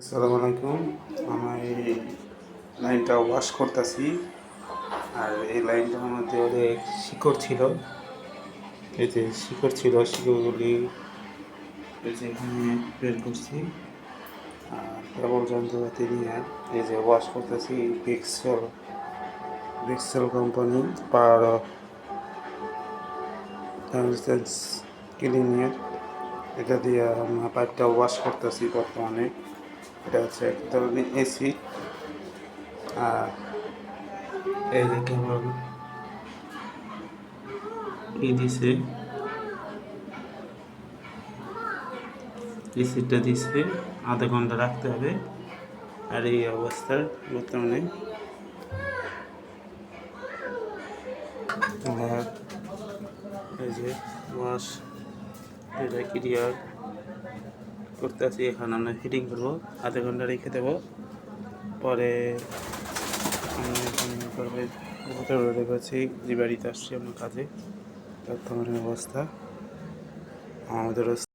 আসসালামু আলাইকুম। আমি এই লাইনটা ওয়াশ করতেছি। আর এই লাইনটার মধ্যে অনেক শিকড় ছিল। এই যে শিকড় ছিল, শিকড়গুলি এই যে এখানে বের করছি। আর কেবল যন্ত্রপাতি নিয়ে এই যে ওয়াশ করতেছি। বিক্সেল কোম্পানি পাওয়ার ক্লিনিয়ার, এটা দিয়ে আমরা পাইপটা ওয়াশ করতেছি বর্তমানে। এটা হচ্ছে এক ধরনের এসি। আর এই যে কেবল দিছে, এসিটা দিছে, আধা ঘন্টা রাখতে হবে। আর এই অবস্থার বর্তমানে আর এই যে ওয়াশ এটা ক্লিয়ার করতে আছি। এখন আমরা ফিটিং করবো, আধা ঘন্টা রেখে দেবো। পরে আমি এখন রেখেছি যে বাড়িতে আসছি আমার কাজে। বর্তমানে অবস্থা আমাদের